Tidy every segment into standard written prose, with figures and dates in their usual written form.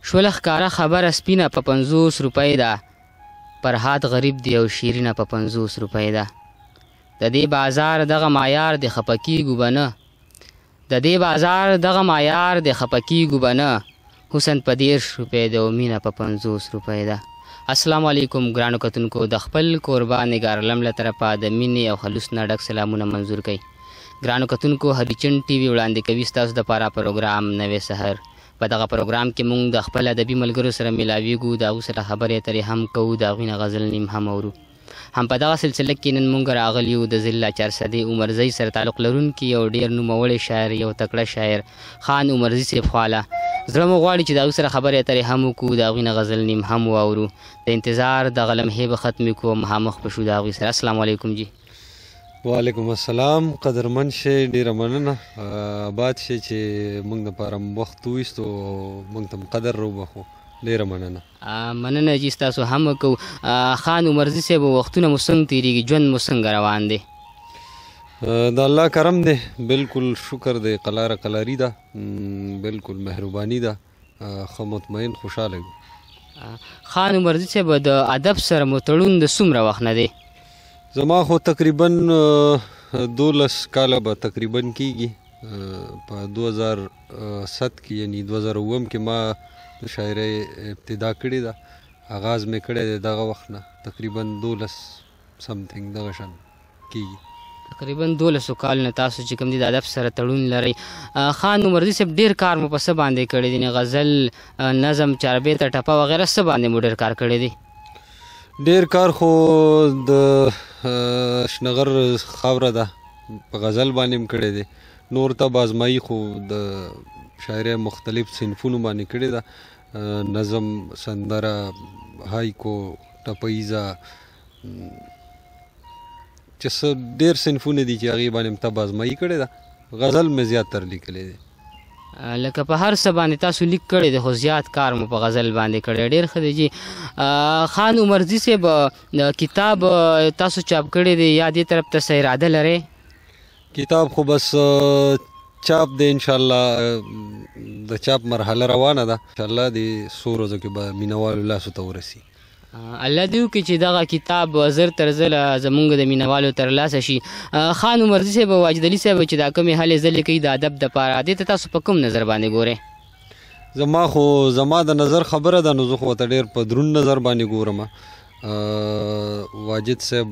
شوله ښکاره خبره سپینه په 50 روپۍ ده، فرهاد غریب دی او شیرینه په 50 روپۍ ده. د دې بازار دغه معیار د خفه کېږو به نه، د دې بازار دغه معیار د خفه کېږو به نه، حسن په 30 روپۍ ده او مینه په 50 روپۍ ده. السلام علیکم ګرانو کتونکو، د خپل کوربه نګار علم له طرفه د مینې او خلوص نه ډک سلامونه منظور کوي. ګرانو کتونکو، هریچن ټي وي وړاندې کوي ستاسو دپاره پروګرام نوی سحر. په دغه پروګرام کې موږ د خپل ادبي ملګرو سره میلاویږو، د هغوی سره خبرې اترې هم کوو، د هغوی نه غزل نیم هم اورو. هم په دغه سلسله کې نن موږ راغلي یو د ضلع چارسدې عمرزی سره تعلق لرونکي یو ډېر نوموړی شاعر، یو تکړه شاعر خان عمرزی صاحب خواله. زړه مو غواړي چې د هغوی سره خبرې اترې هم وکړو، د هغوی نه غزل نیم هم واورو. د انتظار دغه لمحې به ختمې کړو، مخامخ به شو د هغوی سره. السلام علیکم جی. وعلیکم السلام. قدرمن شئ، ډېره مننه. آباد شئ چې موږ دپاره وخت وویستو، موږ ته م قدر راوبخو. ډېره مننه. مننه جي، ستاسو هم کوو. خان عمرزي صاحب، وختونه مو څنګه تېرېږي، ژوند مو څنګه روان دی؟ د الله کرم دی، بالکل شکر دی، قلاره قلاري ده، بالکل مهرباني ده، ښه مطمئن خوشحاله یو. خان عمرزي صاحب، د ادب سره مو تړون د څومره وخت نه دی؟ زما خو تقریبا 12 کاله به تقریبا کېږي. په 2007 کې یعنی 2007 کې ما د شاعرۍ ابتدا کړې ده، آغاز مې کړی دی دغه وخت نه، تقریبا 12 سمثینګ دغه شان کېږي. تقریبا 12 کالونه تاسو چې کوم دي د ادب سره تړون لرئ. خان عمرزي صاحب، ډېر کار مو په څه باندې کړی دی؟ غزل، نظم، چاربیته، ټپه وغیره څه باندې مو ډېر کار کړی دی؟ ډېر کار خو د شنغر خاوره ده، په غزل باندې هم کړی دی. نور ته بازمایي خو د شاعرۍ مختلف صنفونو باندې کړې ده، نظم، سندره، هایکو، ټپیزه، چې څه ډېر صنفونه دي چې هغې باندې م ته بازمایي کړې ده. غزل مې زیات تر لیکلی دی. لکه په هر څه باندې تاسو لیک کړی دی، خو زیات کار مو په غزل باندې کړی. ډېر ښه دی جي. خان عمرزي صاحب، کتاب تاسو چاپ کړی دی یا دې طرف ته څه اراده لرئ؟ کتاب خو بس چاپ دی، انشاءالله د چاپ مرحله روانه ده، انشاءالله د څو ورځو کې به مینوالو لاسو ته ورسي. الله دې وکړي چې دغه کتاب زر تر زره زمونږ د مینوالو تر لاسه شي. خان عمرزي صاحب، واجد علي صاحب چې دا کومې هلې ځلې کوي د ادب دپاره، دې ته تاسو په کوم نظر باندې ګورئ؟ زما د نظر خبره ده، نو زه خو ورته ډېر په دروند نظر باندې ګورم. واجد صاحب،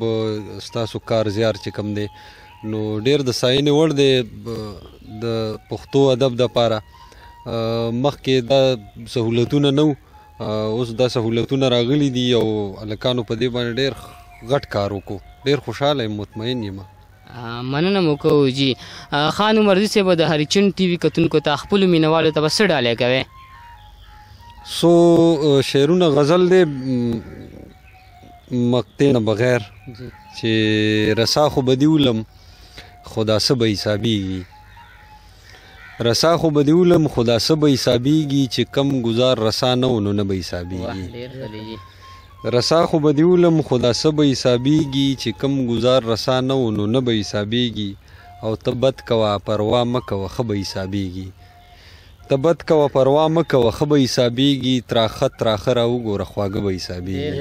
ستاسو کار زیار چې کوم دی نو ډېر د ستاینې وړ دی د پښتو ادب دپاره. مخکې دا سهولتونه نه وو، اوس دا سهولتونه راغلي دي او هلکانو په دې باندې ډېر غټ کار وکړو. ډېر خوشحاله یم، مطمئن یم. مننه مو کوو جي. خان عمرزي صاحب، د هریچن ټي وي کتونکو ته، خپلو مینوالو ته به څه ډالۍ کوئ؟ څو شعرونه غزل دی مقطع نه بغیر، چې رسا خو به دې ولم خو دا څه به حسابېږي، رسا خو به دې ولم خو دا څه به حسابېږي، چې کم ګزار رسا نه و نو نه به حسابېږي. رسا خو به دې ولم خو دا څه به حسابېږي، چې کم گزار رسا نه و نو نه به حسابېږي. او ته بد کوه پروا مه کوه ښه به حسابېږي، ته بد کوه پروا مه کوه ښه به حسابېږي، تراخه تراخه را وګوره خواږه به حسابېږي.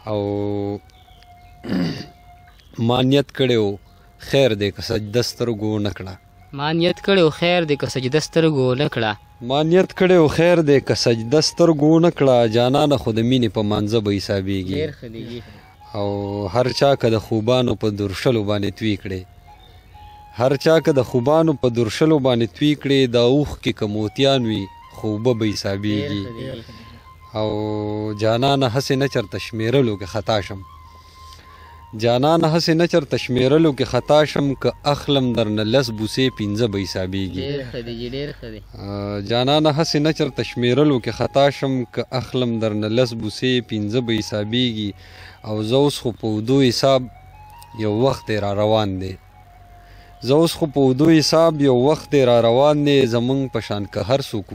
او ما نیت کړی و خیر دی که سجده سترګو ونه کړه، ما نیت کړی و خیر دی که سجده سترګو ونه کړه، ما نیت کړی و خیر دی که سجده سترګو ونه کړه، جانانه خو د مینې په مانځه به حسابېږي. او هر چا که د خوبانو په درشلو باندې توی کړې، هر چا که د خوبانو په درشلو باندې توی کړې، دا اوښکې که موتیان وي خوبه به حسابېږي. او جانانه هسې نه چرته شمېرلو کې خطا شم، جانانه هسې نه چرته شمېرلو کې خطا شم، که اخلم درنه لس بوسې پنځه به حسابېږي. جانانه هسې نه چرته شمېرلو کې خطا شم، که اخلم درنه لس بوسې پنځه به حسابېږي. او زه اوس خو په اودو حساب یو وخت را روان دی، زه اوس خو په اودو حساب یو وخت را روان دی، زمونږ په شان که هر څوک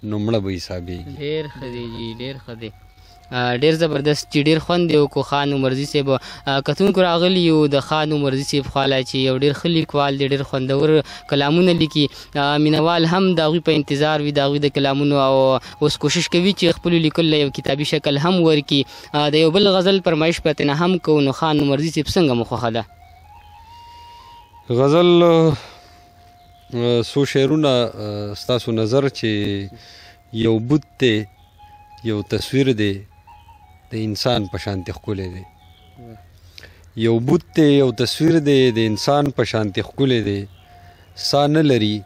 نو مړه به حسابېږي. ډېر ښه دی جي، ډېر ښه دی. ډېر زبردست چې ډېر خوند یې وکړو. خان عمرزي صاحب کتونکو راغلي یو د خان عمرزي صاحب خواله چې یو ډېر ښه لیکوال دی، ډېر خوندور کلامونه لیکي. مینوال هم د هغوی په انتظار وي د هغوی د کلامونو، او اوس کوشش کوي چې خپلو لیکلو له یو کتابي شکل هم ورکړي. د یو بل غزل فرمایش به ترېنه هم کوو. نو خان عمرزي صاحب څنګه مو خوښه ده؟ غزل څو شعرونه ستاسو نظر چې یو بت دی، یو تصویر دی، د انسان په شانتې ښکلی دی. یو بت دی، یو تصویر دی، د انسان په شانتې ښکلی دی. سا نه لري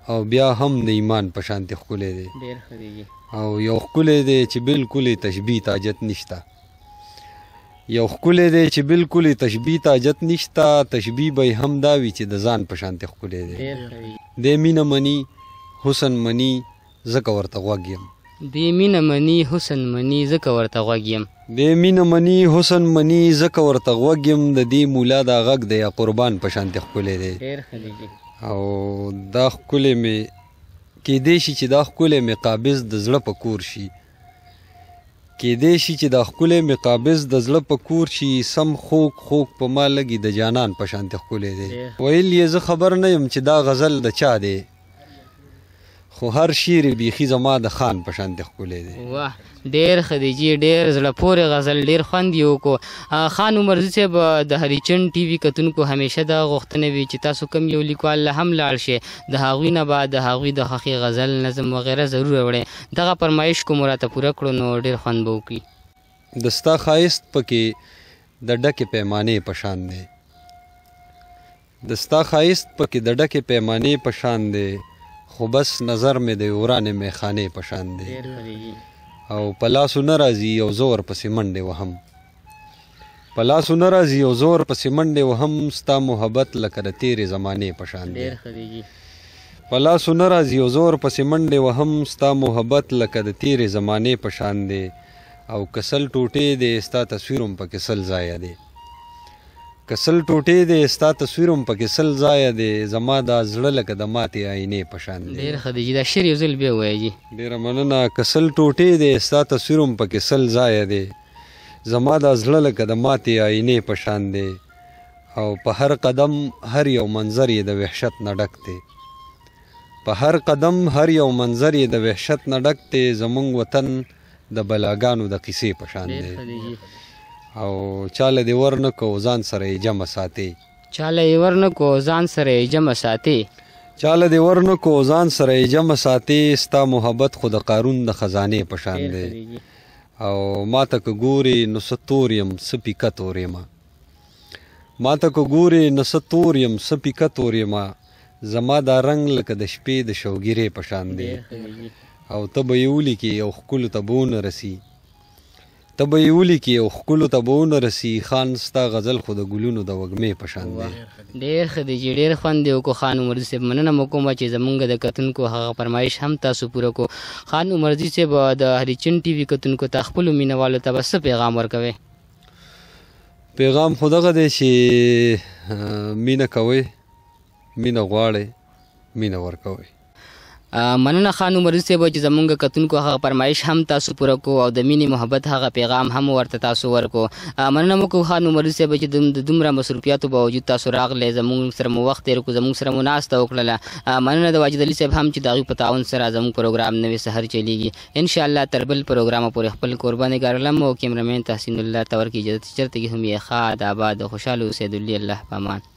او بیا هم د ایمان په شانتې ښکلی دی. او یو ښکلی دی چې بالکل یې تشبیه ته حاجت نشته. یو ښکلی دی چې بالکل یې تشبیه ته حاجت نشته. تشبیه به یې هم دا وي چې د ځان په شانتې ښکلی دی. دی مینه مني، حسن مني، ځکه ورته غوږ یم. دی مینه مني، حسن مني، ځکه ورته غوږ یم. دی مینه مني، حسن مني، ځکه ورته غوږ یم. د دې مولا دا غږ دی یا قربان په شانتې ښکلی دی. او دا ښکلی مې کیدی شي چې دا ښکلی مې قابض د زړه په کور شي. کیدی شي چې دا ښکلی مې قابض د زړه په کور شي. سم خوږ خوږ په ما لګي د جانان په شانتې ښکلی دی. ویل یې زه خبر نه یم چې دا غزل د چا دی، خو هر شعر یې بیخي زما د خان په شانتې ښکلی دی. واه ډېر ښه دی جي، ډېر زړه پورې غزل، ډېر خوند یې وکړو. خان عمرزي صاحب د هریچند ټي وي کتونکو همیشه دا غوښتنه وي چې تاسو کوم یو لیکوال له هم لاړ شئ، د هغوی نه به د هغوی د خوښې غزل، نظم وغیره ضرور راوړئ. دغه فرمایش کو مو راته پوره کړو نو ډېر خوند به وکړي. د ستا ښایست پکې د ډکې پیمانې په شان دی. د ستا ښایست پکې د ډکې پیمانې په شان دی، خو بس نظر مې د ورانې میخانې په شان دی. او په لاسو نه راځي یو زه ورپسې منډې وهم. په لاسو نه راځي یو زه ورپسې منډې وهم. ستا محبت لکه د تېرې زمانې په شان دی. په لاسو نه راځي یو زه ورپسې منډې وهم. ستا محبت لکه د تېرې زمانې په شان دی. او که سل ټوټې دی ستا تصویر هم پکې سل ځایه دی. که سل ټوټې دی ستا تصویر هم پکې سل ځایه دی. زما دا زړه لکه د ماتې آینې په شان دی. ډېر ښه دی جي، دا شعر یو ځل بیا ووایه جي. ډېره مننه. که سل ټوټې دی ستا تصویر هم پکې سل ځایه دی. زما دا زړه لکه د ماتې آینې په شان دی. او په هر قدم هر یو منظر یې د وحشت نه ډک دی. په هر قدم هر یو منظر یې د وحشت نه ډک دی. زمونږ وطن د بلاګانو د قصې په شان دی. او چاله دې ور نه کو ځان سره یې جمع ساتي. چاله یې ور نه کو ځان سره یې جمع ساتي. چاله دې ور نه کو ځان سره یې جمع ساتي. ستا محبت خو د قارون د خزانې په شان دی. او ما ته که ګورې نو څه تور یم څه پیکه تور یمه. ما ته که ګورې نو څه تور یم څه پیکه تور یمه. زما دا رنګ لکه د شپې د شوګیرې په شان دی. او ته به یې ولیکې او ښکلو ته به ونه رسي. ته به یې ولیکې او ښکلو ته به ونه رسي. خان ستا غزل خو د ګلونو د وږمې په شان دی. ډېر ښه دی جي، ډېر خوند یې وکړو. خان عمرزي صاحب مننه مو کومه چې زمونږ د کتونکو هغه فرمایش هم تاسو پوره کړو. خان عمرزي صاحب د هریچند ټي وي کتونکو ته خپلو مینهوالو ته به څه پیغام ورکوئ؟ پیغام خو دغه دی چې مینه کوئ، مینه غواړئ، مینه ورکوئ. مننه خان عمرزي صاحب چې زمونږ کتونکو هغه فرمایش هم تاسو پوره کړو او د مینې محبت هغه پیغام هم ورته تاسو ورکړو. مننه مو کوو خان عمرزي صاحب چې د دومره مصروفیاتو باوجود تاسو راغلی، زمونږ سره مو وخت تېر کړو، زمونږ سره مو ناسته وکړله. مننه د واجد علي صاحب هم چې د هغوی په تعاون سره زمونږ پروګرام نوی سحر چلیږي. انشاءالله تر بل پروګرامه پورې خپل قربانې ګارلم او کیمرمین تحسین الله تور کې اجازه چېرته کې هم یې ښاد آباد خوشحاله اوسېدلي. الله په امان.